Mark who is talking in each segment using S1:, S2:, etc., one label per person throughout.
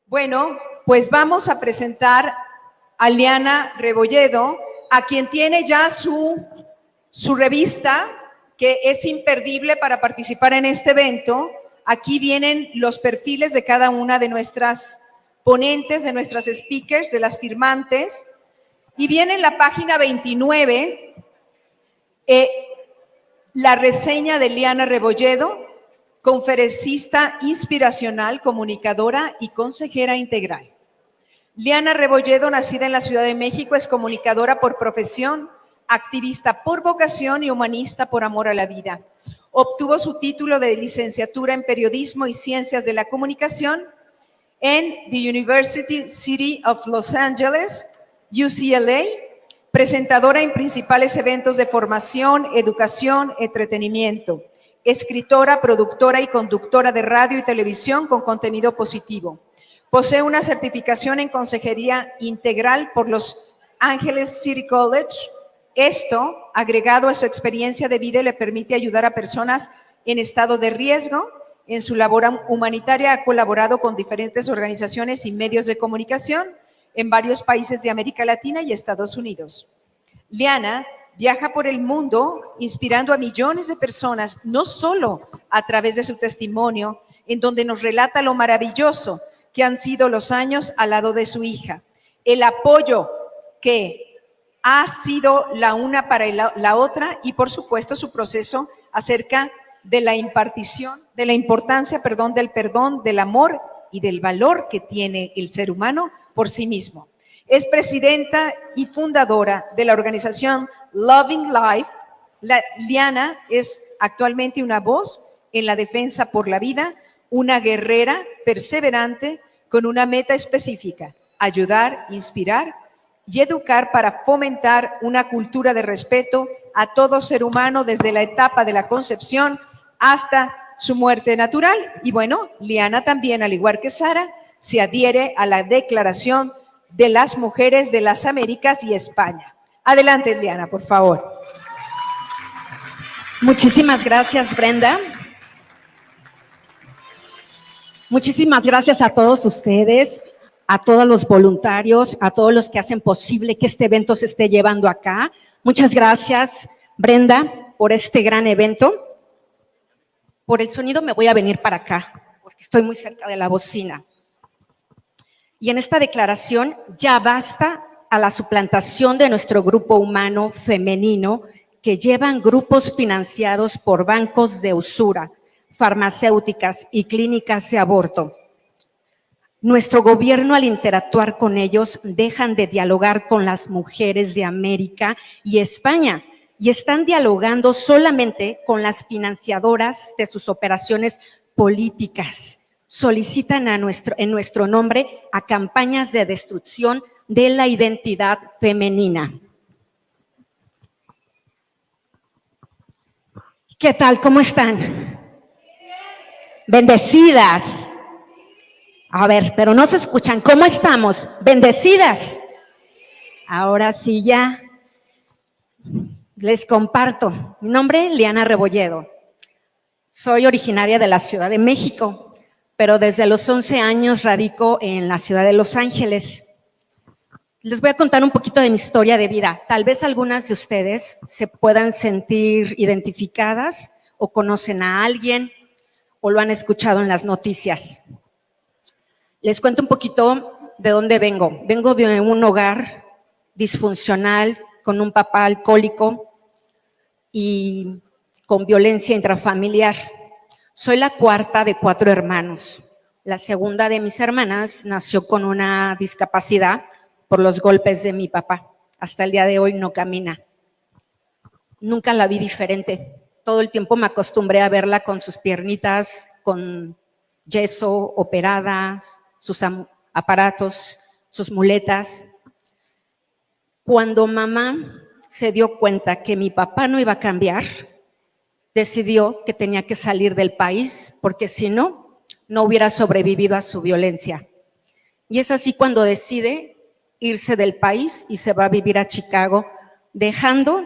S1: Bueno, pues vamos a presentar a Liana Rebolledo, a quien tiene ya su revista, que es imperdible para participar en este evento. Aquí vienen los perfiles de cada una de nuestras ponentes, de nuestras speakers, de las firmantes, y viene en la página 29 la reseña de Liana Rebolledo, conferencista inspiracional, comunicadora y consejera integral. Liana Rebolledo, nacida en la Ciudad de México, es comunicadora por profesión, activista por vocación y humanista por amor a la vida. Obtuvo su título de licenciatura en Periodismo y Ciencias de la Comunicación en the University City of Los Angeles, UCLA, presentadora en principales eventos de formación, educación, entretenimiento, escritora, productora y conductora de radio y televisión con contenido positivo. Posee una certificación en consejería integral por Los Angeles City College. Esto, agregado a su experiencia de vida, le permite ayudar a personas en estado de riesgo. En su labor humanitaria ha colaborado con diferentes organizaciones y medios de comunicación en varios países de América Latina y Estados Unidos. Liana viaja por el mundo inspirando a millones de personas, no solo a través de su testimonio, en donde nos relata lo maravilloso que han sido los años al lado de su hija, el apoyo que ha sido la una para la otra y, por supuesto, su proceso acerca de la impartición, de la importancia, del perdón, del amor y del valor que tiene el ser humano por sí mismo. Es presidenta y fundadora de la organización Loving Life. Liana es actualmente una voz en la defensa por la vida, una guerrera perseverante con una meta específica: ayudar, inspirar y educar para fomentar una cultura de respeto a todo ser humano desde la etapa de la concepción hasta su muerte natural. Y bueno, Liana también, al igual que Sara, se adhiere a la Declaración de las Mujeres de las Américas y España. Adelante, Liana, por favor.
S2: Muchísimas gracias, Brenda. Muchísimas gracias a todos ustedes, a todos los voluntarios, a todos los que hacen posible que este evento se esté llevando acá. Muchas gracias, Brenda, por este gran evento. Por el sonido me voy a venir para acá, porque estoy muy cerca de la bocina. Y en esta declaración ya basta a la suplantación de nuestro grupo humano femenino que llevan grupos financiados por bancos de usura, farmacéuticas y clínicas de aborto. Nuestro gobierno, al interactuar con ellos, dejan de dialogar con las mujeres de América y España y están dialogando solamente con las financiadoras de sus operaciones políticas. Solicitan en nuestro nombre a campañas de destrucción de la identidad femenina. ¿Qué tal? ¿Cómo están? Bendecidas. A ver, pero no se escuchan. ¿Cómo estamos? Bendecidas. Ahora sí ya les comparto. Mi nombre es Liana Rebolledo. Soy originaria de la Ciudad de México, pero desde los 11 años radico en la ciudad de Los Ángeles. Les voy a contar un poquito de mi historia de vida. Tal vez algunas de ustedes se puedan sentir identificadas o conocen a alguien o lo han escuchado en las noticias. Les cuento un poquito de dónde vengo. Vengo de un hogar disfuncional con un papá alcohólico y con violencia intrafamiliar. Soy la cuarta de 4 hermanos. La segunda de mis hermanas nació con una discapacidad por los golpes de mi papá. Hasta el día de hoy no camina. Nunca la vi diferente. Todo el tiempo me acostumbré a verla con sus piernitas, con yeso, operada, sus aparatos, sus muletas. Cuando mamá se dio cuenta que mi papá no iba a cambiar, decidió que tenía que salir del país porque si no, no hubiera sobrevivido a su violencia. Y es así cuando decide irse del país y se va a vivir a Chicago, dejando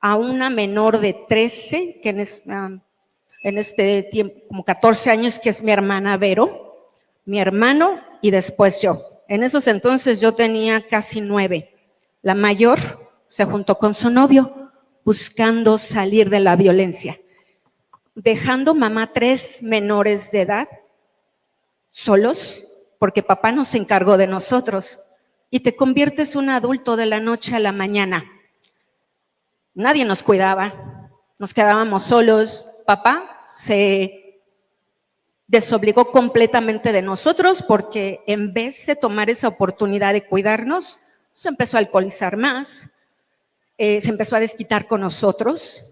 S2: a una menor de 13, que en este tiempo, como 14 años, que es mi hermana Vero, mi hermano y después yo. En esos entonces yo tenía casi 9. La mayor se juntó con su novio buscando salir de la violencia, dejando mamá 3 menores de edad solos porque papá nos encargó de nosotros y te conviertes un adulto de la noche a la mañana. Nadie nos cuidaba, nos quedábamos solos. Papá se desobligó completamente de nosotros porque en vez de tomar esa oportunidad de cuidarnos, se empezó a alcoholizar más, se empezó a desquitar con nosotros.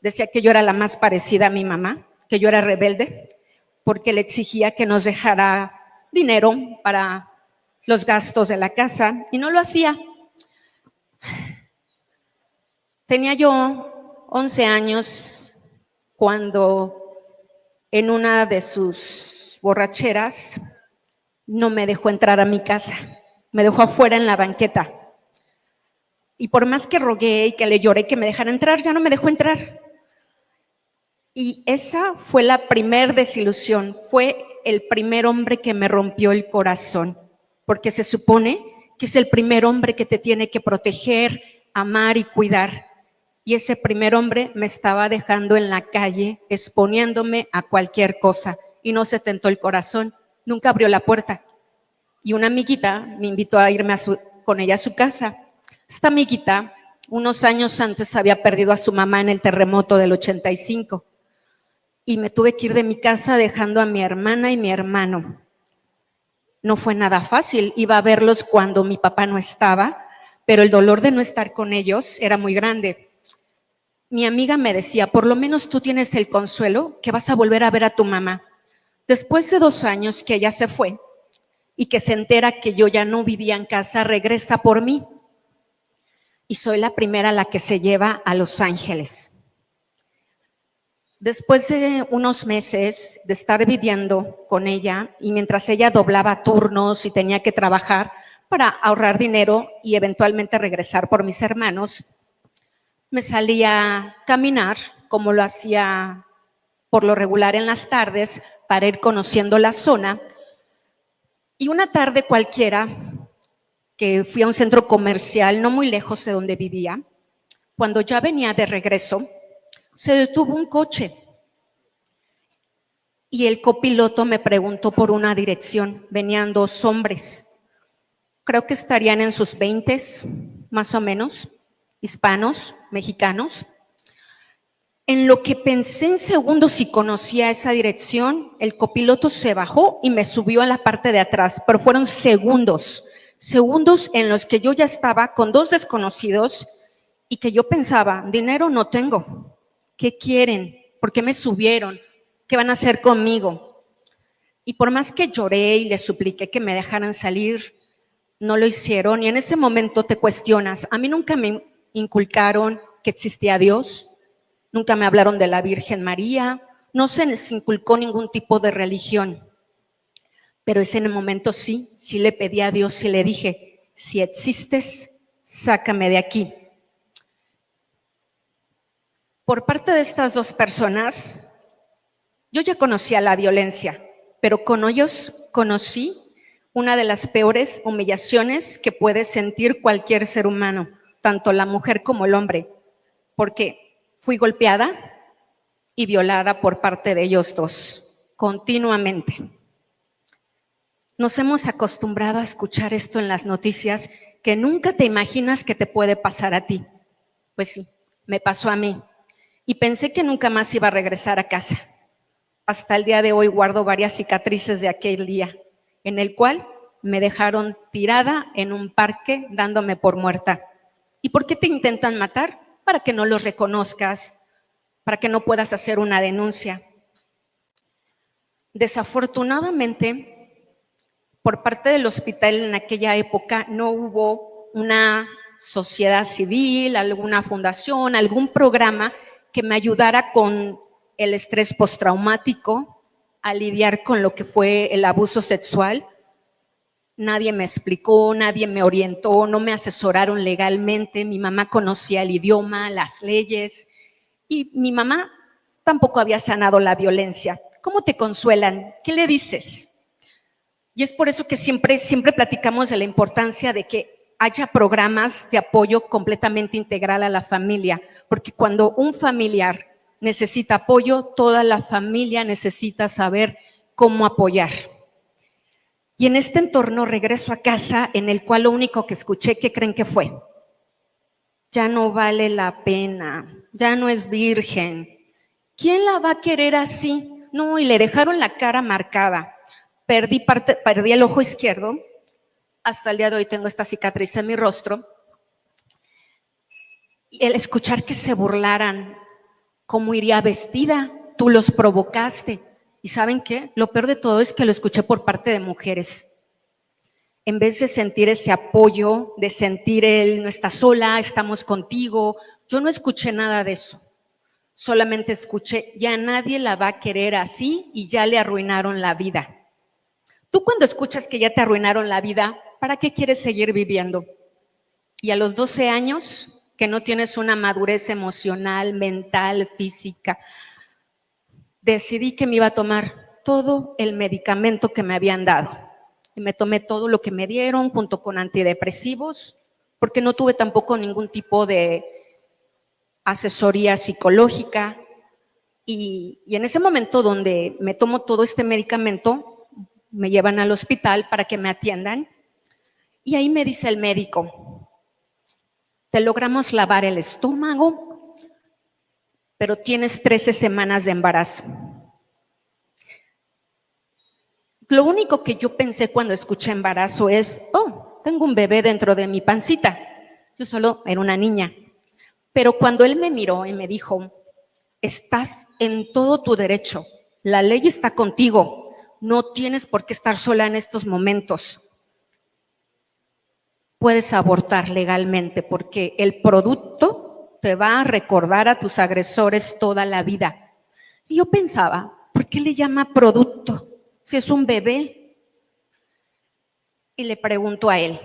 S2: Decía que yo era la más parecida a mi mamá, que yo era rebelde, porque le exigía que nos dejara dinero para los gastos de la casa y no lo hacía. Tenía yo 11 años cuando en una de sus borracheras no me dejó entrar a mi casa, me dejó afuera en la banqueta. Y por más que rogué y que le lloré que me dejara entrar, ya no me dejó entrar. Y esa fue la primer desilusión, fue el primer hombre que me rompió el corazón, porque se supone que es el primer hombre que te tiene que proteger, amar y cuidar. Y ese primer hombre me estaba dejando en la calle, exponiéndome a cualquier cosa, y no se tentó el corazón, nunca abrió la puerta. Y una amiguita me invitó a irme con ella a su casa. Esta amiguita, unos años antes, había perdido a su mamá en el terremoto del 85. Y me tuve que ir de mi casa dejando a mi hermana y mi hermano. No fue nada fácil, iba a verlos cuando mi papá no estaba, pero el dolor de no estar con ellos era muy grande. Mi amiga me decía, por lo menos tú tienes el consuelo que vas a volver a ver a tu mamá. Después de 2 años que ella se fue y que se entera que yo ya no vivía en casa, regresa por mí. Y soy la primera a la que se lleva a Los Ángeles. Después de unos meses de estar viviendo con ella y mientras ella doblaba turnos y tenía que trabajar para ahorrar dinero y eventualmente regresar por mis hermanos, me salía a caminar como lo hacía por lo regular en las tardes para ir conociendo la zona. Y una tarde cualquiera que fui a un centro comercial no muy lejos de donde vivía, cuando ya venía de regreso, se detuvo un coche y el copiloto me preguntó por una dirección. Venían 2 hombres, creo que estarían en sus 20s, más o menos, hispanos, mexicanos. En lo que pensé en segundos si conocía esa dirección, el copiloto se bajó y me subió a la parte de atrás, pero fueron segundos en los que yo ya estaba con 2 desconocidos y que yo pensaba, dinero no tengo, ¿qué quieren? ¿Por qué me subieron? ¿Qué van a hacer conmigo? Y por más que lloré y les supliqué que me dejaran salir, no lo hicieron y en ese momento te cuestionas. A mí nunca me inculcaron que existía Dios, nunca me hablaron de la Virgen María, no se les inculcó ningún tipo de religión. Pero ese en el momento sí le pedí a Dios y le dije, si existes, sácame de aquí. Por parte de estas 2 personas, yo ya conocía la violencia, pero con ellos conocí una de las peores humillaciones que puede sentir cualquier ser humano, tanto la mujer como el hombre, porque fui golpeada y violada por parte de ellos 2, continuamente. Nos hemos acostumbrado a escuchar esto en las noticias, que nunca te imaginas que te puede pasar a ti. Pues sí, me pasó a mí y pensé que nunca más iba a regresar a casa. Hasta el día de hoy guardo varias cicatrices de aquel día, en el cual me dejaron tirada en un parque dándome por muerta. ¿Y por qué te intentan matar? Para que no los reconozcas, para que no puedas hacer una denuncia. Desafortunadamente, por parte del hospital en aquella época no hubo una sociedad civil, alguna fundación, algún programa que me ayudara con el estrés postraumático, a lidiar con lo que fue el abuso sexual. Nadie me explicó, nadie me orientó, no me asesoraron legalmente. Mi mamá conocía el idioma, las leyes, y mi mamá tampoco había sanado la violencia. ¿Cómo te consuelan? ¿Qué le dices? Y es por eso que siempre platicamos de la importancia de que haya programas de apoyo completamente integral a la familia, porque cuando un familiar necesita apoyo, toda la familia necesita saber cómo apoyar. Y en este entorno regreso a casa en el cual lo único que escuché, ¿qué creen que fue? Ya no vale la pena, ya no es virgen. ¿Quién la va a querer así? No, y le dejaron la cara marcada. Perdí el ojo izquierdo. Hasta el día de hoy tengo esta cicatriz en mi rostro. Y el escuchar que se burlaran, ¿cómo iría vestida? Tú los provocaste. ¿Y saben qué? Lo peor de todo es que lo escuché por parte de mujeres. En vez de sentir ese apoyo, de sentir el no estás sola, estamos contigo, yo no escuché nada de eso. Solamente escuché, ya nadie la va a querer así y ya le arruinaron la vida. Tú cuando escuchas que ya te arruinaron la vida, ¿para qué quieres seguir viviendo? Y a los 12 años, que no tienes una madurez emocional, mental, física, decidí que me iba a tomar todo el medicamento que me habían dado. Y me tomé todo lo que me dieron junto con antidepresivos, porque no tuve tampoco ningún tipo de asesoría psicológica. Y en ese momento donde me tomo todo este medicamento, me llevan al hospital para que me atiendan. Y ahí me dice el médico, te logramos lavar el estómago, pero tienes 13 semanas de embarazo. Lo único que yo pensé cuando escuché embarazo es, oh, tengo un bebé dentro de mi pancita. Yo solo era una niña. Pero cuando él me miró y me dijo, estás en todo tu derecho, la ley está contigo, no tienes por qué estar sola en estos momentos. Puedes abortar legalmente porque el producto te va a recordar a tus agresores toda la vida. Y yo pensaba, ¿por qué le llama producto? Si es un bebé. Y le pregunto a él,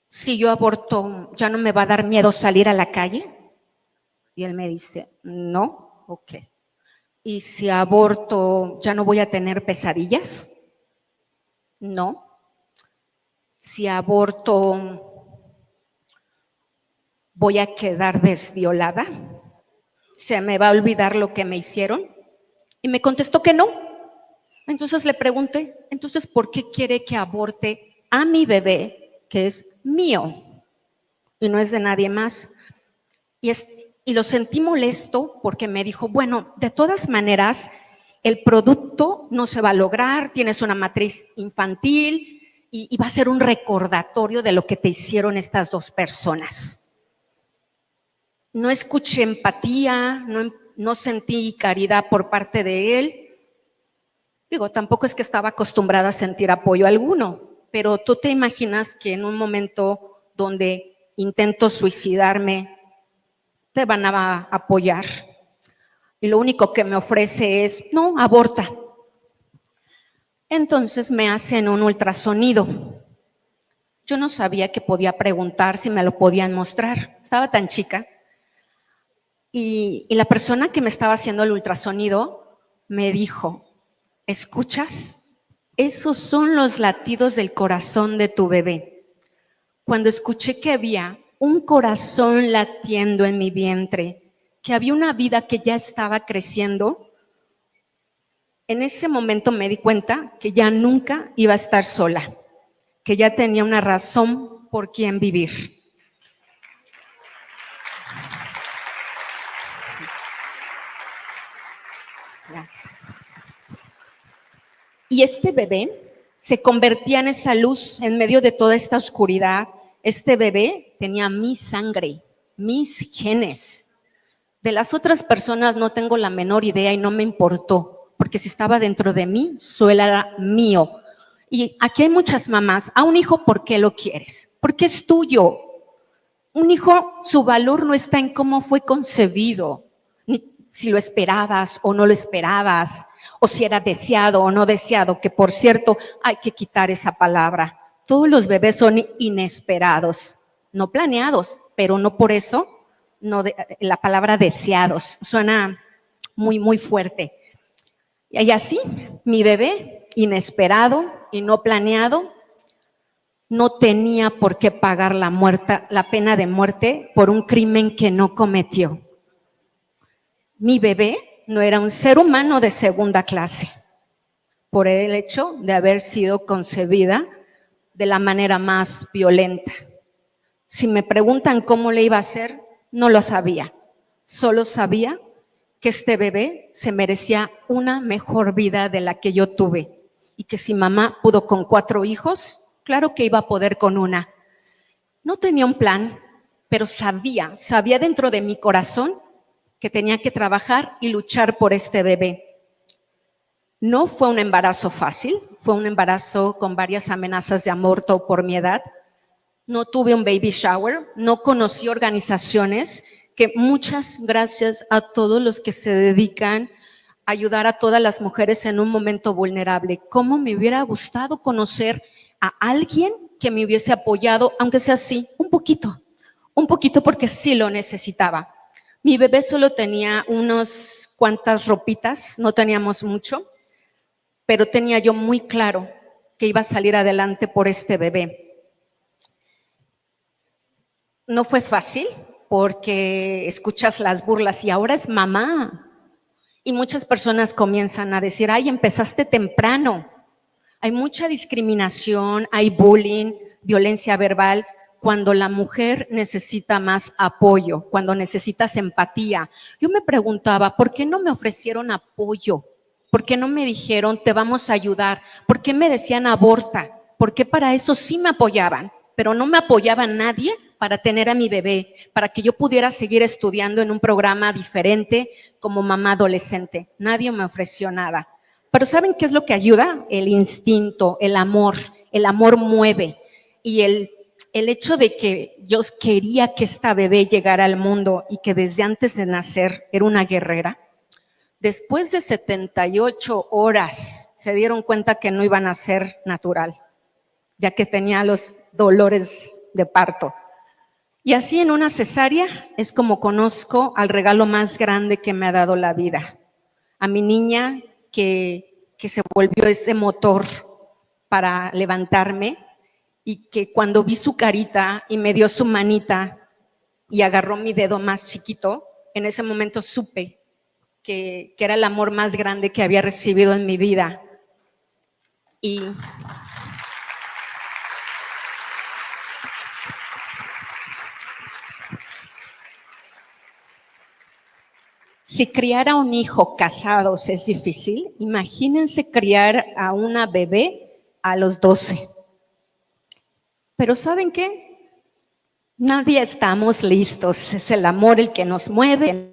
S2: si yo aborto, ¿ya no me va a dar miedo salir a la calle? Y él me dice, no, ok. ¿Y si aborto, ya no voy a tener pesadillas? No. Si aborto, ¿voy a quedar desviolada? ¿Se me va a olvidar lo que me hicieron? Y me contestó que no. Entonces le pregunté, entonces, ¿por qué quiere que aborte a mi bebé, que es mío y no es de nadie más? Y lo sentí molesto porque me dijo, bueno, de todas maneras, el producto no se va a lograr, tienes una matriz infantil y va a ser un recordatorio de lo que te hicieron estas dos personas. No escuché empatía, no sentí caridad por parte de él. Digo, tampoco es que estaba acostumbrada a sentir apoyo alguno, pero tú te imaginas que en un momento donde intento suicidarme, te van a apoyar. Y lo único que me ofrece es, no, aborta. Entonces me hacen un ultrasonido. Yo no sabía que podía preguntar si me lo podían mostrar. Estaba tan chica. Y la persona que me estaba haciendo el ultrasonido me dijo, ¿escuchas? Esos son los latidos del corazón de tu bebé. Cuando escuché que había un corazón latiendo en mi vientre, que había una vida que ya estaba creciendo, en ese momento me di cuenta que ya nunca iba a estar sola, que ya tenía una razón por quien vivir. Y este bebé se convertía en esa luz en medio de toda esta oscuridad. Este bebé tenía mi sangre, mis genes. De las otras personas no tengo la menor idea y no me importó, porque si estaba dentro de mí, solo era mío. Y aquí hay muchas mamás, a un hijo, ¿por qué lo quieres? Porque es tuyo. Un hijo, su valor no está en cómo fue concebido, ni si lo esperabas o no lo esperabas, o si era deseado o no deseado, que por cierto hay que quitar esa palabra. Todos los bebés son inesperados, no planeados, pero no por eso, la palabra deseados suena muy, muy fuerte. Y así, mi bebé inesperado y no planeado, no tenía por qué pagar la pena de muerte por un crimen que no cometió. Mi bebé no era un ser humano de segunda clase por el hecho de haber sido concebida de la manera más violenta. Si me preguntan cómo le iba a hacer, no lo sabía. Solo sabía que este bebé se merecía una mejor vida de la que yo tuve y que si mamá pudo con 4 hijos, claro que iba a poder con una. No tenía un plan, pero sabía dentro de mi corazón que tenía que trabajar y luchar por este bebé. No fue un embarazo fácil, fue un embarazo con varias amenazas de aborto por mi edad. No tuve un baby shower, no conocí organizaciones que muchas gracias a todos los que se dedican a ayudar a todas las mujeres en un momento vulnerable. ¿Cómo me hubiera gustado conocer a alguien que me hubiese apoyado, aunque sea así, un poquito porque sí lo necesitaba? Mi bebé solo tenía unas cuantas ropitas, no teníamos mucho, pero tenía yo muy claro que iba a salir adelante por este bebé. No fue fácil porque escuchas las burlas y ahora es mamá. Y muchas personas comienzan a decir, ay, empezaste temprano. Hay mucha discriminación, hay bullying, violencia verbal, cuando la mujer necesita más apoyo, cuando necesitas empatía. Yo me preguntaba, ¿por qué no me ofrecieron apoyo? ¿Por qué no me dijeron, te vamos a ayudar? ¿Por qué me decían aborta? ¿Por qué para eso sí me apoyaban? Pero no me apoyaba nadie para tener a mi bebé, para que yo pudiera seguir estudiando en un programa diferente como mamá adolescente. Nadie me ofreció nada. Pero ¿saben qué es lo que ayuda? El instinto, el amor. El amor mueve. Y el hecho de que yo quería que esta bebé llegara al mundo y que desde antes de nacer era una guerrera, después de 78 horas se dieron cuenta que no iban a ser natural, ya que tenía los dolores de parto. Y así en una cesárea es como conozco al regalo más grande que me ha dado la vida. A mi niña que se volvió ese motor para levantarme y que cuando vi su carita y me dio su manita y agarró mi dedo más chiquito, en ese momento supe que era el amor más grande que había recibido en mi vida. Y si criar a un hijo casados es difícil, imagínense criar a una bebé a los 12. Pero ¿saben qué? Nadie estamos listos, es el amor el que nos mueve.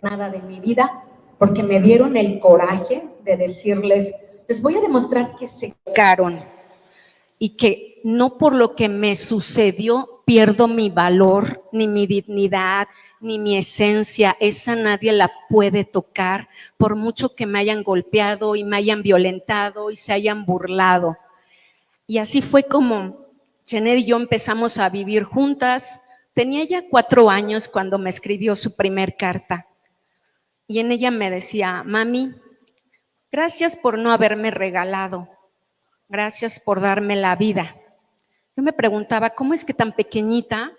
S2: nada de mi vida, porque me dieron el coraje de decirles, les voy a demostrar que se equivocaron y que no por lo que me sucedió pierdo mi valor, ni mi dignidad, ni mi esencia. Esa nadie la puede tocar, por mucho que me hayan golpeado y me hayan violentado y se hayan burlado. Y así fue como Janet y yo empezamos a vivir juntas. Tenía ya 4 años cuando me escribió su primer carta. Y en ella me decía, mami, gracias por no haberme regalado, gracias por darme la vida. Yo me preguntaba, ¿cómo es que tan pequeñita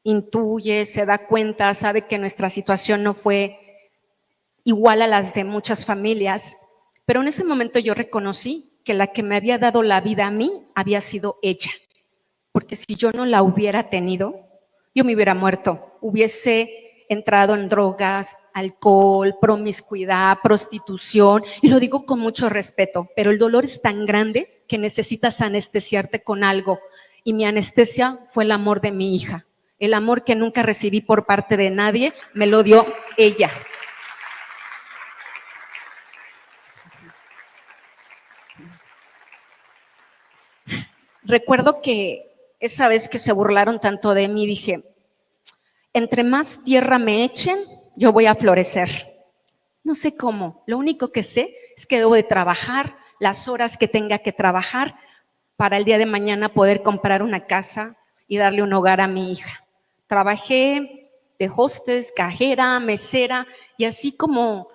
S2: intuye, se da cuenta, sabe que nuestra situación no fue igual a las de muchas familias? Pero en ese momento yo reconocí que la que me había dado la vida a mí había sido ella, porque si yo no la hubiera tenido, yo me hubiera muerto, hubiese entrado en drogas, alcohol, promiscuidad, prostitución, y lo digo con mucho respeto, pero el dolor es tan grande que necesitas anestesiarte con algo, y mi anestesia fue el amor de mi hija, el amor que nunca recibí por parte de nadie, me lo dio ella. Recuerdo que esa vez que se burlaron tanto de mí, dije, entre más tierra me echen, yo voy a florecer. No sé cómo, lo único que sé es que debo de trabajar las horas que tenga que trabajar para el día de mañana poder comprar una casa y darle un hogar a mi hija. Trabajé de hostess, cajera, mesera, y así como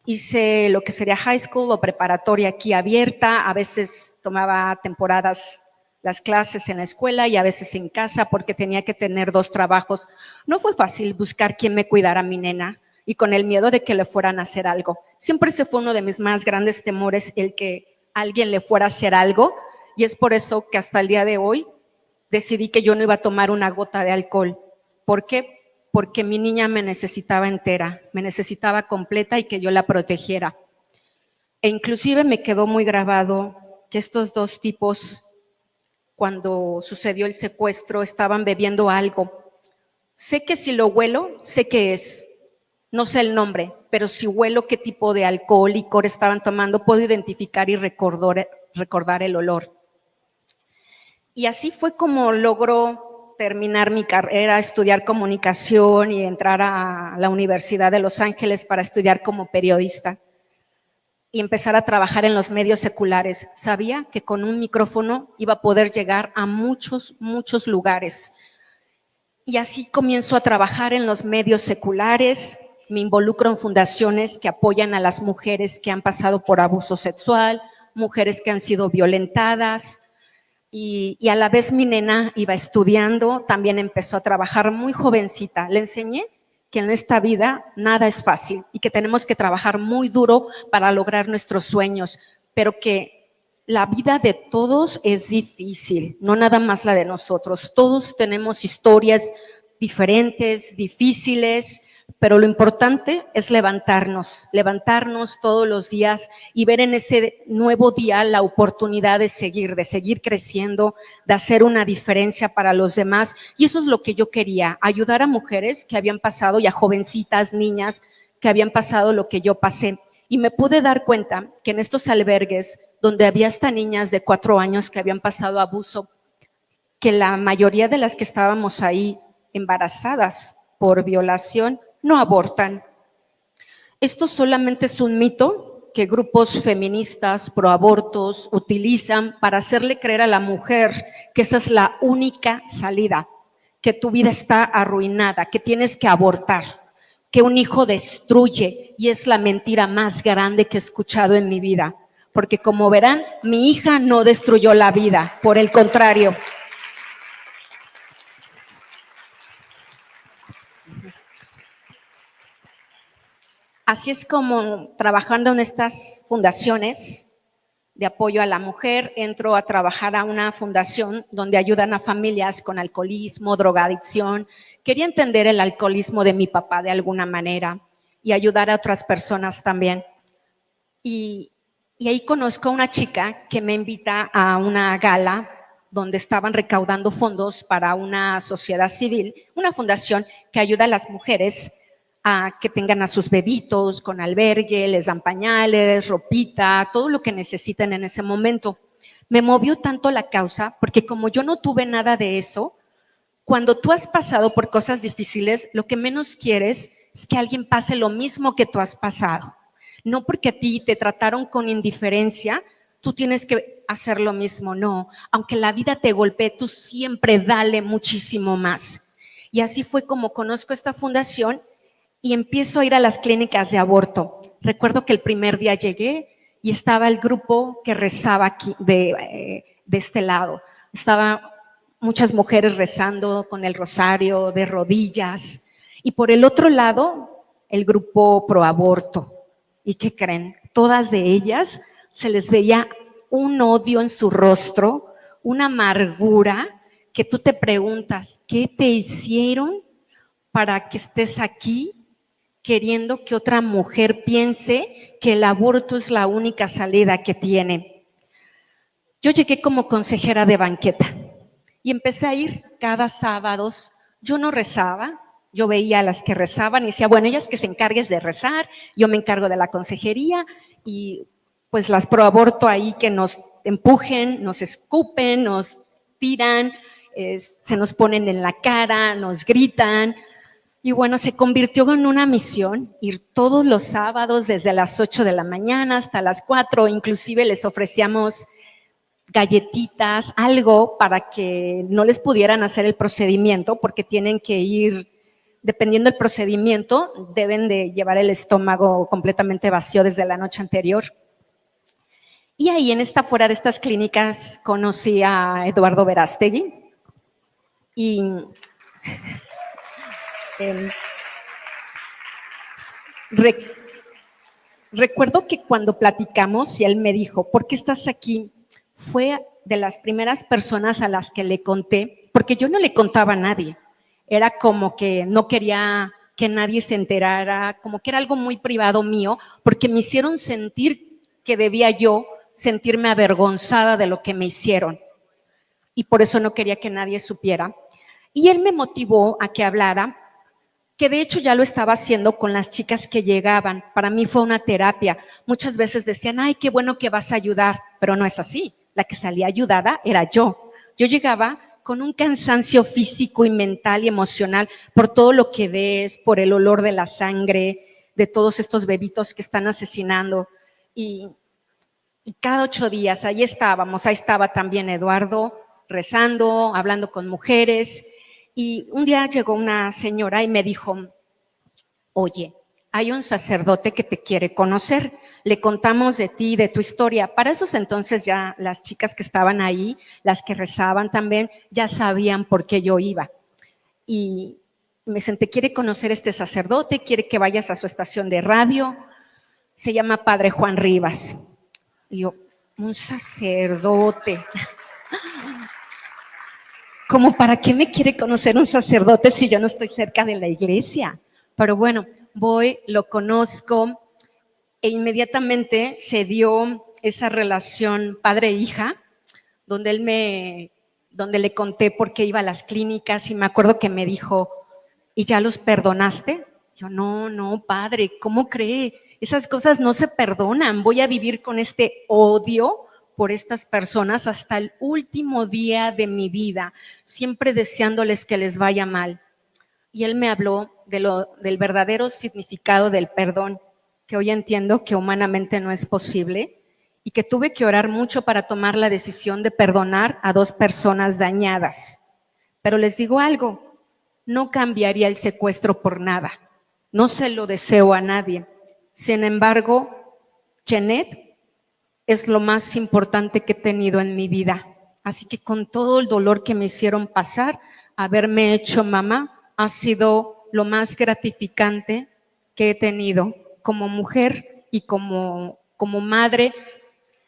S2: hice lo que sería high school o preparatoria aquí abierta, a veces tomaba temporadas las clases en la escuela y a veces en casa porque tenía que tener 2 trabajos. No fue fácil buscar quién me cuidara a mi nena y con el miedo de que le fueran a hacer algo. Siempre ese fue uno de mis más grandes temores, el que alguien le fuera a hacer algo, y es por eso que hasta el día de hoy decidí que yo no iba a tomar una gota de alcohol. ¿Por qué? Porque mi niña me necesitaba entera, me necesitaba completa y que yo la protegiera. E inclusive me quedó muy grabado que estos 2 tipos, cuando sucedió el secuestro, estaban bebiendo algo. Sé que si lo huelo, sé qué es, no sé el nombre, pero si huelo qué tipo de alcohol, licor estaban tomando, puedo identificar y recordar el olor. Y así fue como logró terminar mi carrera, estudiar comunicación y entrar a la Universidad de Los Ángeles para estudiar como periodista y empezar a trabajar en los medios seculares. Sabía que con un micrófono iba a poder llegar a muchos, muchos lugares. Y así comienzo a trabajar en los medios seculares, me involucro en fundaciones que apoyan a las mujeres que han pasado por abuso sexual, mujeres que han sido violentadas, y a la vez mi nena iba estudiando, también empezó a trabajar muy jovencita. Le enseñé que en esta vida nada es fácil y que tenemos que trabajar muy duro para lograr nuestros sueños, pero que la vida de todos es difícil, no nada más la de nosotros. Todos tenemos historias diferentes, difíciles, pero lo importante es levantarnos todos los días y ver en ese nuevo día la oportunidad de seguir creciendo, de hacer una diferencia para los demás. Y eso es lo que yo quería, ayudar a mujeres que habían pasado y a jovencitas, niñas que habían pasado lo que yo pasé. Y me pude dar cuenta que en estos albergues donde había hasta niñas de 4 años que habían pasado abuso, que la mayoría de las que estábamos ahí embarazadas por violación no abortan. Esto solamente es un mito que grupos feministas proabortos utilizan para hacerle creer a la mujer que esa es la única salida, que tu vida está arruinada, que tienes que abortar, que un hijo destruye, y es la mentira más grande que he escuchado en mi vida, porque como verán, mi hija no destruyó la vida, por el contrario. Así es como, trabajando en estas fundaciones de apoyo a la mujer, entro a trabajar a una fundación donde ayudan a familias con alcoholismo, drogadicción. Quería entender el alcoholismo de mi papá de alguna manera y ayudar a otras personas también. Y ahí conozco a una chica que me invita a una gala donde estaban recaudando fondos para una sociedad civil, una fundación que ayuda a las mujeres a que tengan a sus bebitos con albergue, les dan pañales, ropita, todo lo que necesiten en ese momento. Me movió tanto la causa porque como yo no tuve nada de eso, cuando tú has pasado por cosas difíciles, lo que menos quieres es que alguien pase lo mismo que tú has pasado. No porque a ti te trataron con indiferencia, tú tienes que hacer lo mismo, no. Aunque la vida te golpee, tú siempre dale muchísimo más. Y así fue como conozco esta fundación y empiezo a ir a las clínicas de aborto. Recuerdo que el primer día llegué y estaba el grupo que rezaba aquí de este lado. Estaba muchas mujeres rezando con el rosario, de rodillas. Y por el otro lado, el grupo pro aborto. ¿Y qué creen? Todas de ellas se les veía un odio en su rostro, una amargura, que tú te preguntas, ¿qué te hicieron para que estés aquí queriendo que otra mujer piense que el aborto es la única salida que tiene? Yo llegué como consejera de banqueta y empecé a ir cada sábado. Yo no rezaba, yo veía a las que rezaban y decía, bueno, ellas que se encarguen de rezar, yo me encargo de la consejería y pues las pro aborto ahí que nos empujen, nos escupen, nos tiran, se nos ponen en la cara, nos gritan. Y bueno, se convirtió en una misión ir todos los sábados desde las 8 de la mañana hasta las 4, inclusive les ofrecíamos galletitas, algo para que no les pudieran hacer el procedimiento, porque tienen que ir, dependiendo del procedimiento, deben de llevar el estómago completamente vacío desde la noche anterior. Y ahí fuera de estas clínicas, conocí a Eduardo Verástegui y recuerdo que cuando platicamos y él me dijo, ¿por qué estás aquí? Fue de las primeras personas a las que le conté, porque yo no le contaba a nadie, era como que no quería que nadie se enterara, como que era algo muy privado mío, porque me hicieron sentir que debía yo sentirme avergonzada de lo que me hicieron y por eso no quería que nadie supiera. Y él me motivó a que hablara, que de hecho ya lo estaba haciendo con las chicas que llegaban. Para mí fue una terapia. Muchas veces decían, ay, qué bueno que vas a ayudar, pero no es así. La que salía ayudada era yo. Yo llegaba con un cansancio físico y mental y emocional por todo lo que ves, por el olor de la sangre, de todos estos bebitos que están asesinando. Y cada 8 días ahí estábamos, ahí estaba también Eduardo rezando, hablando con mujeres. Y un día llegó una señora y me dijo, oye, hay un sacerdote que te quiere conocer, le contamos de ti, de tu historia. Para esos entonces ya las chicas que estaban ahí, las que rezaban también, ya sabían por qué yo iba. Y me senté, quiere conocer este sacerdote, quiere que vayas a su estación de radio, se llama Padre Juan Rivas. Y yo, un sacerdote. ¿Cómo para qué me quiere conocer un sacerdote si yo no estoy cerca de la iglesia? Pero bueno, voy, lo conozco e inmediatamente se dio esa relación padre-hija, donde le conté por qué iba a las clínicas y me acuerdo que me dijo, ¿y ya los perdonaste? Yo, no, padre, ¿cómo cree? Esas cosas no se perdonan, voy a vivir con este odio por estas personas hasta el último día de mi vida, siempre deseándoles que les vaya mal. Y él me habló del verdadero significado del perdón, que hoy entiendo que humanamente no es posible y que tuve que orar mucho para tomar la decisión de perdonar a 2 personas dañadas. Pero les digo algo, no cambiaría el secuestro por nada, no se lo deseo a nadie. Sin embargo, Jeanette es lo más importante que he tenido en mi vida. Así que con todo el dolor que me hicieron pasar, haberme hecho mamá ha sido lo más gratificante que he tenido como mujer y como madre.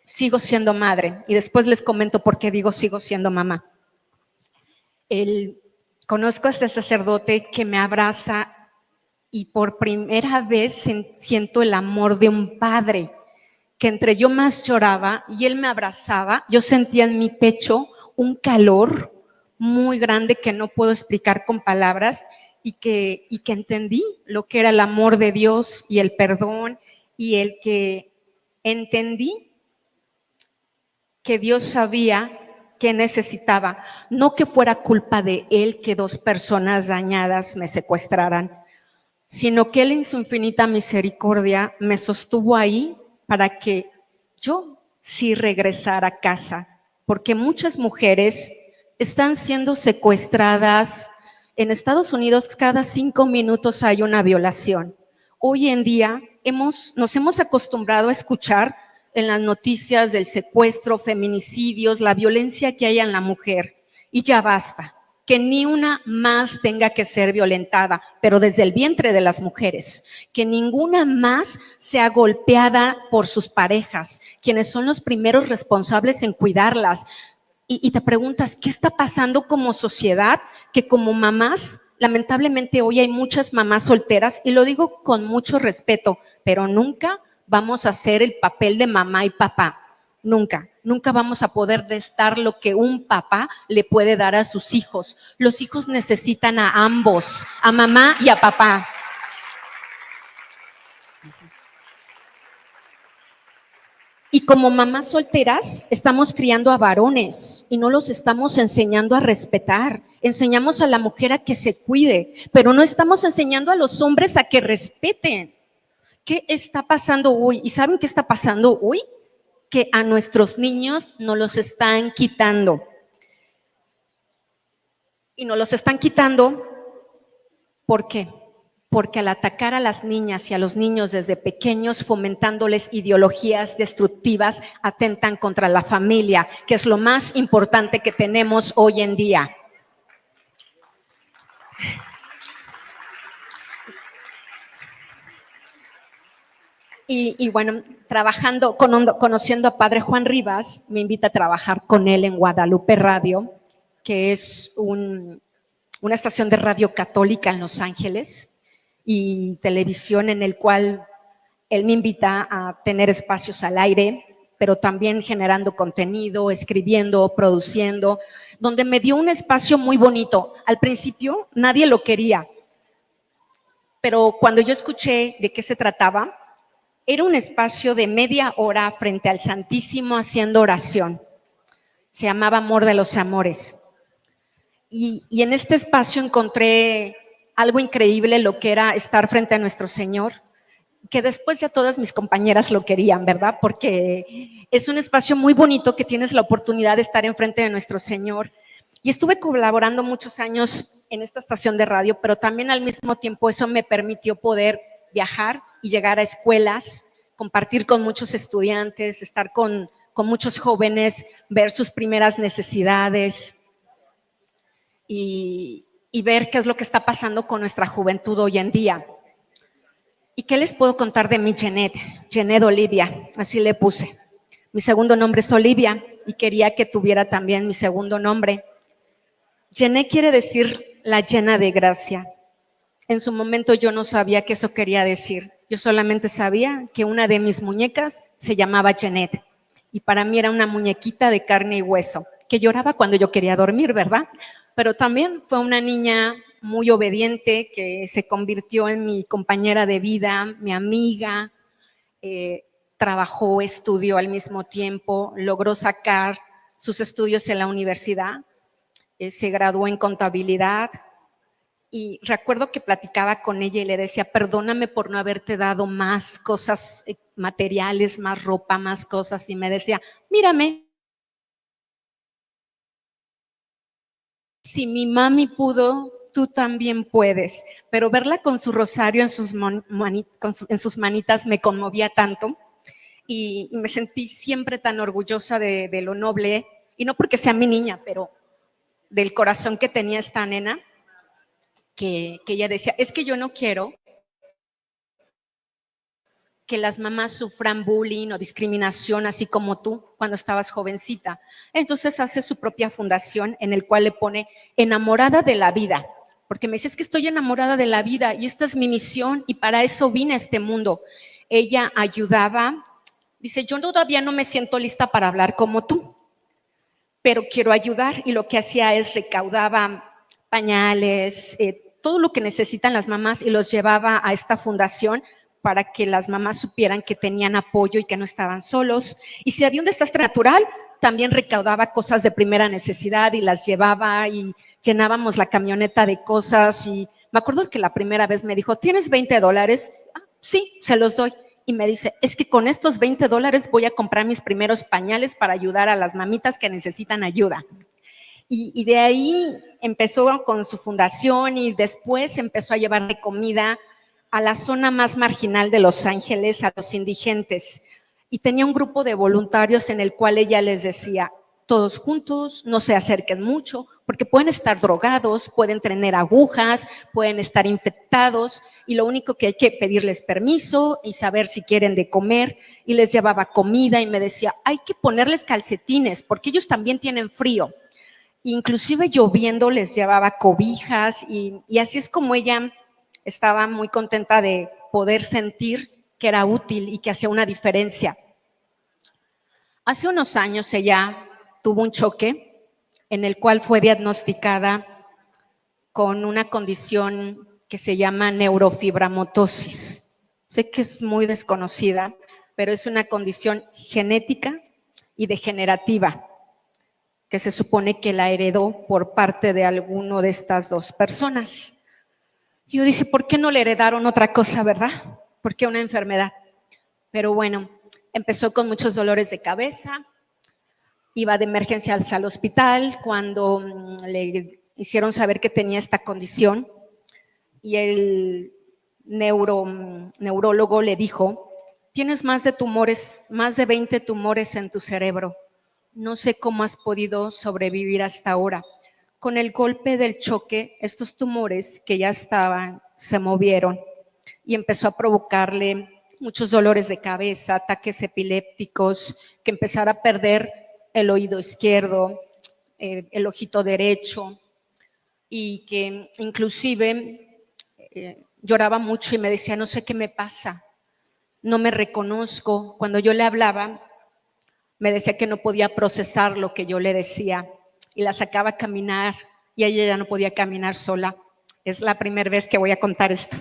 S2: Sigo siendo madre y después les comento por qué digo sigo siendo mamá. Conozco a este sacerdote que me abraza y por primera vez siento el amor de un padre, que entre yo más lloraba y él me abrazaba, yo sentía en mi pecho un calor muy grande que no puedo explicar con palabras y que entendí lo que era el amor de Dios y el perdón, y el que entendí que Dios sabía que necesitaba, no que fuera culpa de Él que dos personas dañadas me secuestraran, sino que Él en su infinita misericordia me sostuvo ahí para que yo sí regresara a casa, porque muchas mujeres están siendo secuestradas. En Estados Unidos cada 5 minutos hay una violación. Hoy en día nos hemos acostumbrado a escuchar en las noticias del secuestro, feminicidios, la violencia que hay en la mujer, y ya basta. Que ni una más tenga que ser violentada, pero desde el vientre de las mujeres, que ninguna más sea golpeada por sus parejas, quienes son los primeros responsables en cuidarlas. Y te preguntas, ¿qué está pasando como sociedad? Que como mamás, lamentablemente hoy hay muchas mamás solteras, y lo digo con mucho respeto, pero nunca vamos a hacer el papel de mamá y papá. Nunca vamos a poder restar lo que un papá le puede dar a sus hijos. Los hijos necesitan a ambos, a mamá y a papá. Y como mamás solteras estamos criando a varones y no los estamos enseñando a respetar. Enseñamos a la mujer a que se cuide, pero no estamos enseñando a los hombres a que respeten. ¿Qué está pasando hoy? ¿Y saben qué está pasando hoy? Que a nuestros niños nos los están quitando. Y nos los están quitando, ¿por qué? Porque al atacar a las niñas y a los niños desde pequeños, fomentándoles ideologías destructivas, atentan contra la familia, que es lo más importante que tenemos hoy en día. Y bueno, conociendo a Padre Juan Rivas, me invita a trabajar con él en Guadalupe Radio, que es una estación de radio católica en Los Ángeles, y televisión, en el cual él me invita a tener espacios al aire, pero también generando contenido, escribiendo, produciendo, donde me dio un espacio muy bonito. Al principio nadie lo quería, pero cuando yo escuché de qué se trataba, era un espacio de media hora frente al Santísimo haciendo oración. Se llamaba Amor de los Amores. Y en este espacio encontré algo increíble, lo que era estar frente a nuestro Señor, que después ya todas mis compañeras lo querían, ¿verdad? Porque es un espacio muy bonito que tienes la oportunidad de estar enfrente de nuestro Señor. Y estuve colaborando muchos años en esta estación de radio, pero también al mismo tiempo eso me permitió poder viajar y llegar a escuelas, compartir con muchos estudiantes, estar con muchos jóvenes, ver sus primeras necesidades y ver qué es lo que está pasando con nuestra juventud hoy en día. ¿Y qué les puedo contar de mi Jeanette? Jeanette Olivia, así le puse. Mi segundo nombre es Olivia y quería que tuviera también mi segundo nombre. Jeanette quiere decir la llena de gracia. En su momento yo no sabía qué eso quería decir. Yo solamente sabía que una de mis muñecas se llamaba Jeanette. Y para mí era una muñequita de carne y hueso, que lloraba cuando yo quería dormir, ¿verdad? Pero también fue una niña muy obediente que se convirtió en mi compañera de vida, mi amiga. Trabajó, estudió al mismo tiempo, logró sacar sus estudios en la universidad, se graduó en contabilidad. Y recuerdo que platicaba con ella y le decía, perdóname por no haberte dado más cosas materiales, más ropa, más cosas. Y me decía, mírame, si mi mami pudo, tú también puedes. Pero verla con su rosario en sus manitas me conmovía tanto, y me sentí siempre tan orgullosa de lo noble, y no porque sea mi niña, pero del corazón que tenía esta nena, que ella decía, es que yo no quiero que las mamás sufran bullying o discriminación así como tú cuando estabas jovencita. Entonces hace su propia fundación en el cual le pone enamorada de la vida, porque me dice, es que estoy enamorada de la vida y esta es mi misión y para eso vine a este mundo. Ella ayudaba, dice, yo todavía no me siento lista para hablar como tú, pero quiero ayudar, y lo que hacía es recaudaba pañales, todo lo que necesitan las mamás y los llevaba a esta fundación para que las mamás supieran que tenían apoyo y que no estaban solos. Y si había un desastre natural, también recaudaba cosas de primera necesidad y las llevaba y llenábamos la camioneta de cosas. Y me acuerdo que la primera vez me dijo, ¿tienes $20? Ah, sí, se los doy. Y me dice, es que con estos $20 voy a comprar mis primeros pañales para ayudar a las mamitas que necesitan ayuda. Y de ahí empezó con su fundación y después empezó a llevarle comida a la zona más marginal de Los Ángeles, a los indigentes. Y tenía un grupo de voluntarios en el cual ella les decía, todos juntos, no se acerquen mucho, porque pueden estar drogados, pueden tener agujas, pueden estar infectados, y lo único que hay que pedirles permiso y saber si quieren de comer. Y les llevaba comida y me decía, hay que ponerles calcetines, porque ellos también tienen frío. Inclusive lloviendo les llevaba cobijas y así es como ella estaba muy contenta de poder sentir que era útil y que hacía una diferencia. Hace unos años ella tuvo un choque en el cual fue diagnosticada con una condición que se llama neurofibramotosis. Sé que es muy desconocida, pero es una condición genética y degenerativa que se supone que la heredó por parte de alguno de estas dos personas. Yo dije, ¿por qué no le heredaron otra cosa, verdad? ¿Por qué una enfermedad? Pero bueno, empezó con muchos dolores de cabeza, iba de emergencia al hospital cuando le hicieron saber que tenía esta condición y el neurólogo le dijo, tienes más de 20 tumores en tu cerebro. No sé cómo has podido sobrevivir hasta ahora. Con el golpe del choque, estos tumores que ya estaban se movieron y empezó a provocarle muchos dolores de cabeza, ataques epilépticos, que empezara a perder el oído izquierdo, el ojito derecho, y que inclusive lloraba mucho y me decía, no sé qué me pasa, no me reconozco. Cuando yo le hablaba, me decía que no podía procesar lo que yo le decía y la sacaba a caminar y ella ya no podía caminar sola. Es la primera vez que voy a contar esto.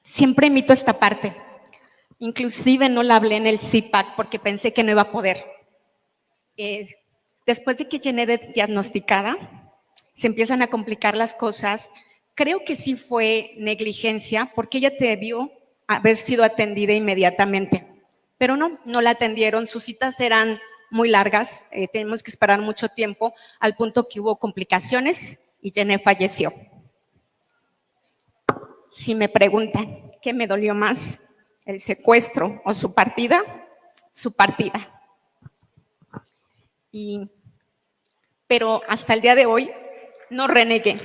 S2: Siempre imito esta parte. Inclusive no la hablé en el CPAC porque pensé que no iba a poder. Después de que llené de diagnosticada, se empiezan a complicar las cosas. Creo que sí fue negligencia porque ella debió haber sido atendida inmediatamente. Pero no la atendieron, sus citas eran muy largas, tenemos que esperar mucho tiempo, al punto que hubo complicaciones y Jenny falleció. Si me preguntan qué me dolió más, el secuestro o su partida, su partida. Pero hasta el día de hoy no renegué.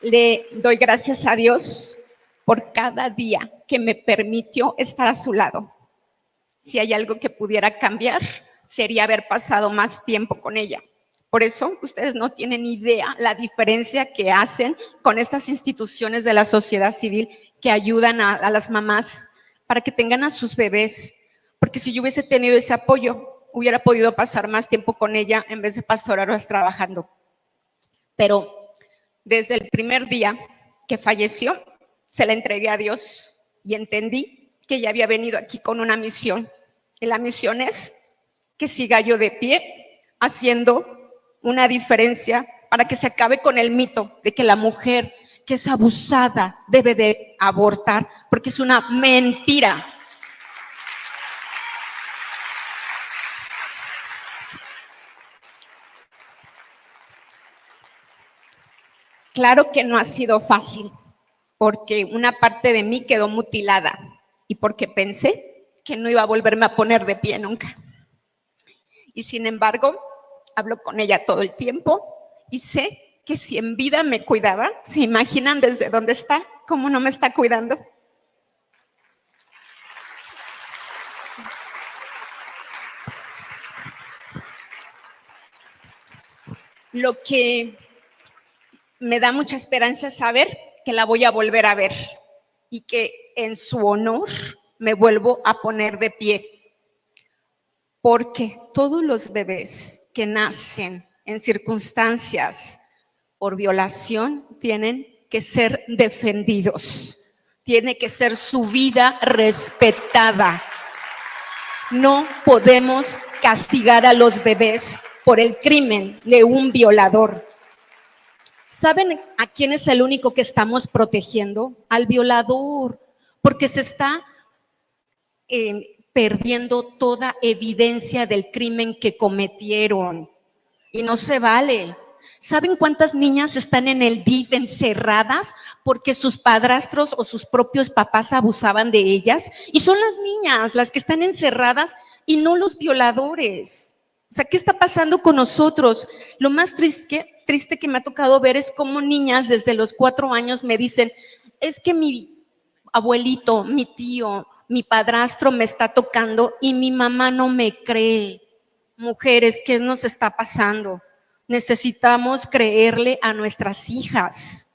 S2: Le doy gracias a Dios por cada día que me permitió estar a su lado. Si hay algo que pudiera cambiar, sería haber pasado más tiempo con ella. Por eso, ustedes no tienen idea la diferencia que hacen con estas instituciones de la sociedad civil que ayudan a las mamás para que tengan a sus bebés. Porque si yo hubiese tenido ese apoyo, hubiera podido pasar más tiempo con ella en vez de pasar horas trabajando. Pero desde el primer día que falleció, se la entregué a Dios y entendí que ella había venido aquí con una misión. Y la misión es que siga yo de pie haciendo una diferencia para que se acabe con el mito de que la mujer que es abusada debe de abortar, porque es una mentira. Claro que no ha sido fácil, porque una parte de mí quedó mutilada y porque pensé que no iba a volverme a poner de pie nunca. Y sin embargo, hablo con ella todo el tiempo y sé que si en vida me cuidaba, ¿se imaginan desde dónde está? ¿Cómo no me está cuidando? Lo que me da mucha esperanza es saber que la voy a volver a ver y que en su honor me vuelvo a poner de pie, porque todos los bebés que nacen en circunstancias por violación tienen que ser defendidos, tiene que ser su vida respetada. No podemos castigar a los bebés por el crimen de un violador. ¿Saben a quién es el único que estamos protegiendo? Al violador, porque se está perdiendo toda evidencia del crimen que cometieron y no se vale. ¿Saben cuántas niñas están en el DIF encerradas porque sus padrastros o sus propios papás abusaban de ellas? Y son las niñas las que están encerradas y no los violadores. O sea, ¿qué está pasando con nosotros? Lo más triste que me ha tocado ver es cómo niñas desde los 4 años me dicen, es que mi abuelito, mi tío, mi padrastro me está tocando y mi mamá no me cree. Mujeres, ¿qué nos está pasando? Necesitamos creerle a nuestras hijas.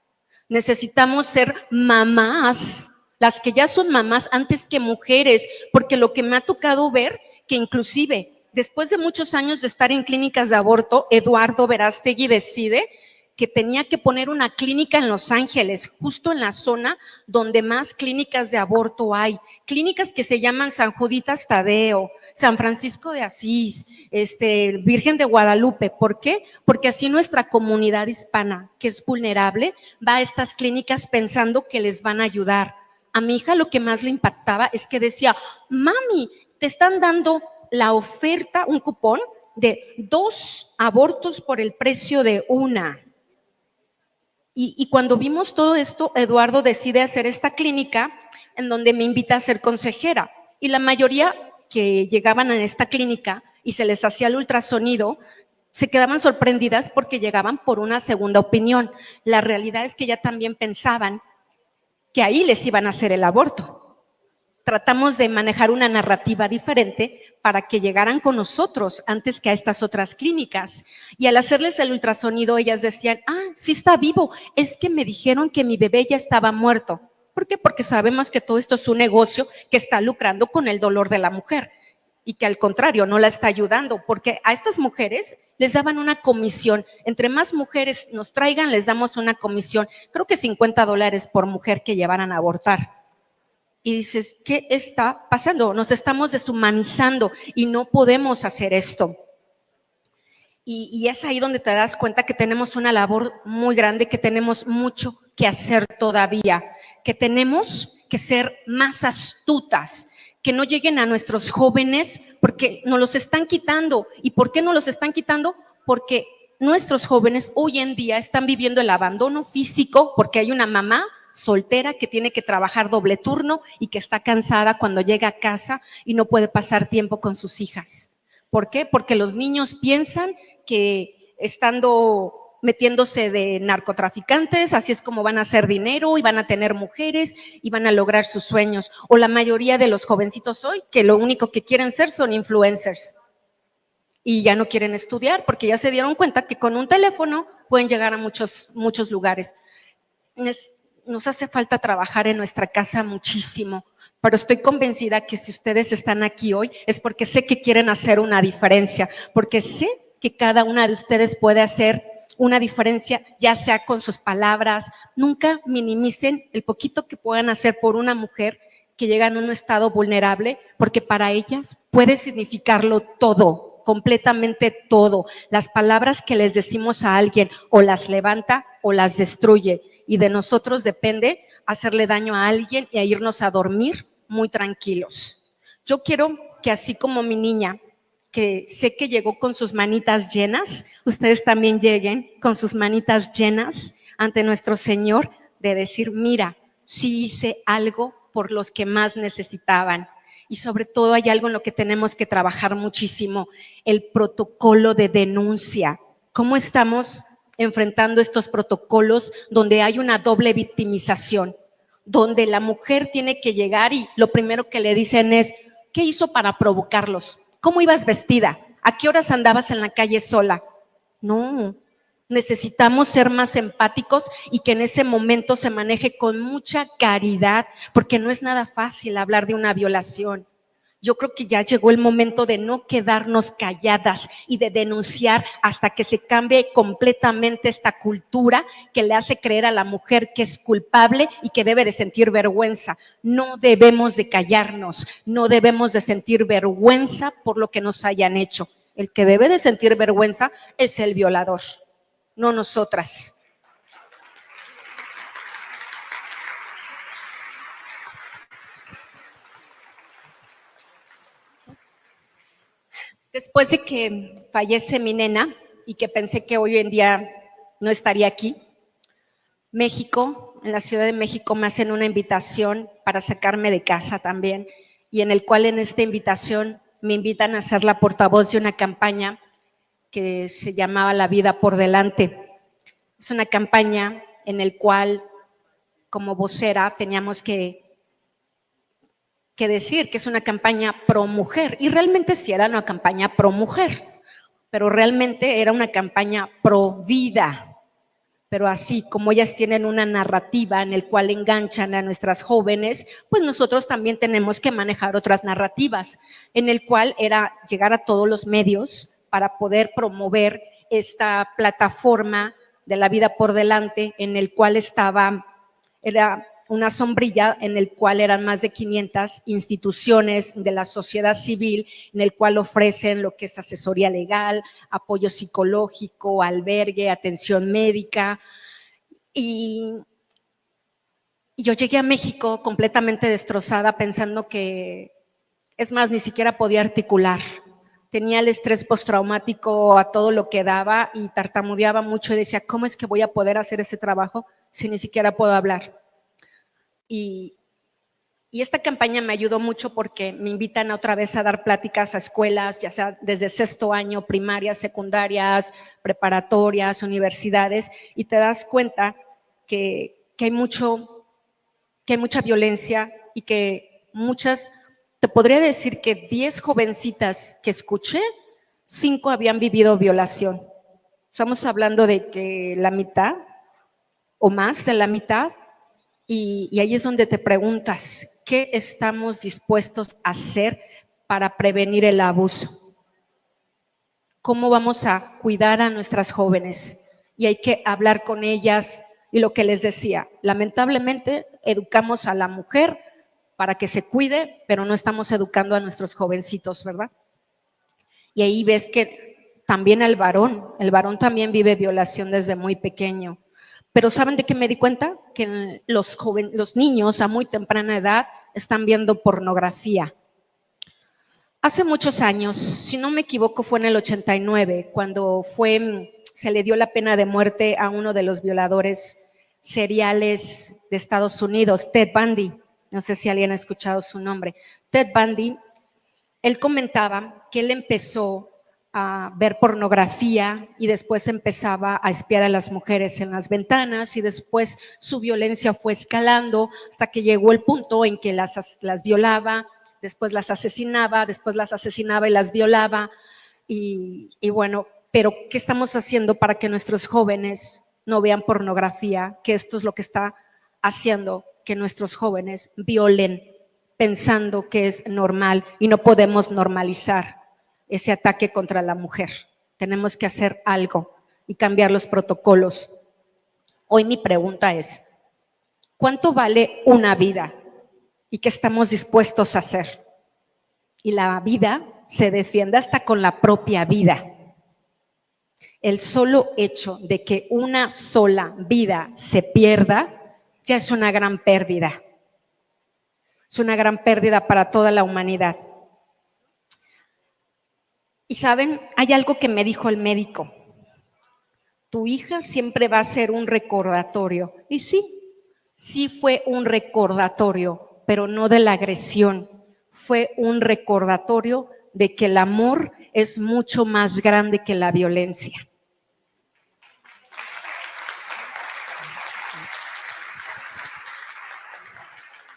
S2: Necesitamos ser mamás, las que ya son mamás antes que mujeres, porque lo que me ha tocado ver, que inclusive después de muchos años de estar en clínicas de aborto, Eduardo Verástegui decide que tenía que poner una clínica en Los Ángeles, justo en la zona donde más clínicas de aborto hay, clínicas que se llaman San Juditas Tadeo, San Francisco de Asís, Virgen de Guadalupe. ¿Por qué? Porque así nuestra comunidad hispana, que es vulnerable, va a estas clínicas pensando que les van a ayudar. A mi hija lo que más le impactaba es que decía, mami, te están dando la oferta, un cupón de 2 abortos por el precio de 1. Y cuando vimos todo esto, Eduardo decide hacer esta clínica en donde me invita a ser consejera. Y la mayoría que llegaban a esta clínica y se les hacía el ultrasonido, se quedaban sorprendidas porque llegaban por una segunda opinión. La realidad es que ya también pensaban que ahí les iban a hacer el aborto. Tratamos de manejar una narrativa diferente para que llegaran con nosotros antes que a estas otras clínicas. Y al hacerles el ultrasonido, ellas decían, sí está vivo, es que me dijeron que mi bebé ya estaba muerto. ¿Por qué? Porque sabemos que todo esto es un negocio que está lucrando con el dolor de la mujer y que al contrario no la está ayudando, porque a estas mujeres les daban una comisión. Entre más mujeres nos traigan, les damos una comisión, creo que $50 por mujer que llevaran a abortar. Y dices, ¿qué está pasando? Nos estamos deshumanizando y no podemos hacer esto. Y es ahí donde te das cuenta que tenemos una labor muy grande, que tenemos mucho que hacer todavía, que tenemos que ser más astutas, que no lleguen a nuestros jóvenes porque nos los están quitando. ¿Y por qué nos los están quitando? Porque nuestros jóvenes hoy en día están viviendo el abandono físico porque hay una mamá soltera que tiene que trabajar doble turno y que está cansada cuando llega a casa y no puede pasar tiempo con sus hijas. ¿Por qué? Porque los niños piensan que estando metiéndose de narcotraficantes, así es como van a hacer dinero y van a tener mujeres y van a lograr sus sueños. O la mayoría de los jovencitos hoy que lo único que quieren ser son influencers y ya no quieren estudiar porque ya se dieron cuenta que con un teléfono pueden llegar a muchos lugares. Nos hace falta trabajar en nuestra casa muchísimo, pero estoy convencida que si ustedes están aquí hoy es porque sé que quieren hacer una diferencia, porque sé que cada una de ustedes puede hacer una diferencia, ya sea con sus palabras. Nunca minimicen el poquito que puedan hacer por una mujer que llega en un estado vulnerable, porque para ellas puede significarlo todo, completamente todo. Las palabras que les decimos a alguien o las levanta o las destruye. Y de nosotros depende hacerle daño a alguien y a irnos a dormir muy tranquilos. Yo quiero que así como mi niña, que sé que llegó con sus manitas llenas, ustedes también lleguen con sus manitas llenas ante nuestro Señor de decir, mira, sí hice algo por los que más necesitaban. Y sobre todo hay algo en lo que tenemos que trabajar muchísimo, el protocolo de denuncia. ¿Cómo estamos enfrentando estos protocolos donde hay una doble victimización, donde la mujer tiene que llegar y lo primero que le dicen es, ¿qué hizo para provocarlos? ¿Cómo ibas vestida? ¿A qué horas andabas en la calle sola? No, Necesitamos ser más empáticos y que en ese momento se maneje con mucha caridad, porque no es nada fácil hablar de una violación. Yo creo que ya llegó el momento de no quedarnos calladas y de denunciar hasta que se cambie completamente esta cultura que le hace creer a la mujer que es culpable y que debe de sentir vergüenza. No debemos de callarnos, no debemos de sentir vergüenza por lo que nos hayan hecho. El que debe de sentir vergüenza es el violador, no nosotras. Después de que fallece mi nena y que pensé que hoy en día no estaría aquí, México, en la Ciudad de México, me hacen una invitación para sacarme de casa también, y en el cual en esta invitación me invitan a ser la portavoz de una campaña que se llamaba La Vida por Delante. Es una campaña en la cual, como vocera, teníamos que decir que es una campaña pro mujer, y realmente sí era una campaña pro mujer, pero realmente era una campaña pro vida. Pero así como ellas tienen una narrativa en el cual enganchan a nuestras jóvenes, pues nosotros también tenemos que manejar otras narrativas, en el cual era llegar a todos los medios para poder promover esta plataforma de La Vida por Delante, en el cual era una sombrilla en el cual eran más de 500 instituciones de la sociedad civil, en el cual ofrecen lo que es asesoría legal, apoyo psicológico, albergue, atención médica. Y yo llegué a México completamente destrozada, pensando que, es más, ni siquiera podía articular. Tenía el estrés postraumático a todo lo que daba y tartamudeaba mucho y decía, ¿cómo es que voy a poder hacer ese trabajo si ni siquiera puedo hablar? Y esta campaña me ayudó mucho porque me invitan otra vez a dar pláticas a escuelas, ya sea desde sexto año, primarias, secundarias, preparatorias, universidades, y te das cuenta que hay mucha violencia y que te podría decir que 10 jovencitas que escuché, 5 habían vivido violación. Estamos hablando de que la mitad o más de la mitad. Y ahí es donde te preguntas, ¿qué estamos dispuestos a hacer para prevenir el abuso? ¿Cómo vamos a cuidar a nuestras jóvenes? Y hay que hablar con ellas. Y lo que les decía, lamentablemente educamos a la mujer para que se cuide, pero no estamos educando a nuestros jovencitos, ¿verdad? Y ahí ves que también el varón también vive violación desde muy pequeño. Pero ¿saben de qué me di cuenta? Que los niños a muy temprana edad están viendo pornografía. Hace muchos años, si no me equivoco, fue en el 89, cuando se le dio la pena de muerte a uno de los violadores seriales de Estados Unidos, Ted Bundy. No sé si alguien ha escuchado su nombre. Ted Bundy, él comentaba que él empezó a ver pornografía y después empezaba a espiar a las mujeres en las ventanas, y después su violencia fue escalando hasta que llegó el punto en que las violaba, después las asesinaba y las violaba. Y bueno, pero ¿qué estamos haciendo para que nuestros jóvenes no vean pornografía? Que esto es lo que está haciendo que nuestros jóvenes violen pensando que es normal, y no podemos normalizar ese ataque contra la mujer. Tenemos que hacer algo y cambiar los protocolos. Hoy mi pregunta es, ¿cuánto vale una vida? ¿Y qué estamos dispuestos a hacer? Y la vida se defiende hasta con la propia vida. El solo hecho de que una sola vida se pierda ya es una gran pérdida. Es una gran pérdida para toda la humanidad. Y saben, hay algo que me dijo el médico: tu hija siempre va a ser un recordatorio. Y sí fue un recordatorio, pero no de la agresión. Fue un recordatorio de que el amor es mucho más grande que la violencia.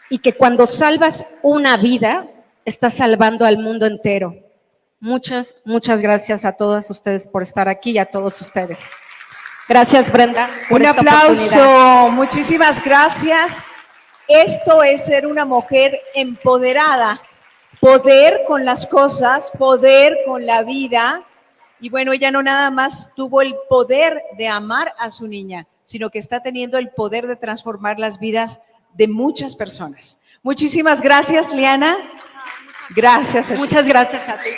S2: Y que cuando salvas una vida, estás salvando al mundo entero. Muchas gracias a todas ustedes por estar aquí y a todos ustedes. Gracias, Brenda, por
S1: Un
S2: esta oportunidad.
S1: aplauso, muchísimas gracias. Esto es ser una mujer empoderada, poder con las cosas, poder con la vida. Y bueno, ella no nada más tuvo el poder de amar a su niña, sino que está teniendo el poder de transformar las vidas de muchas personas. Muchísimas gracias, Liana. Gracias a ti.
S2: Muchas gracias a ti.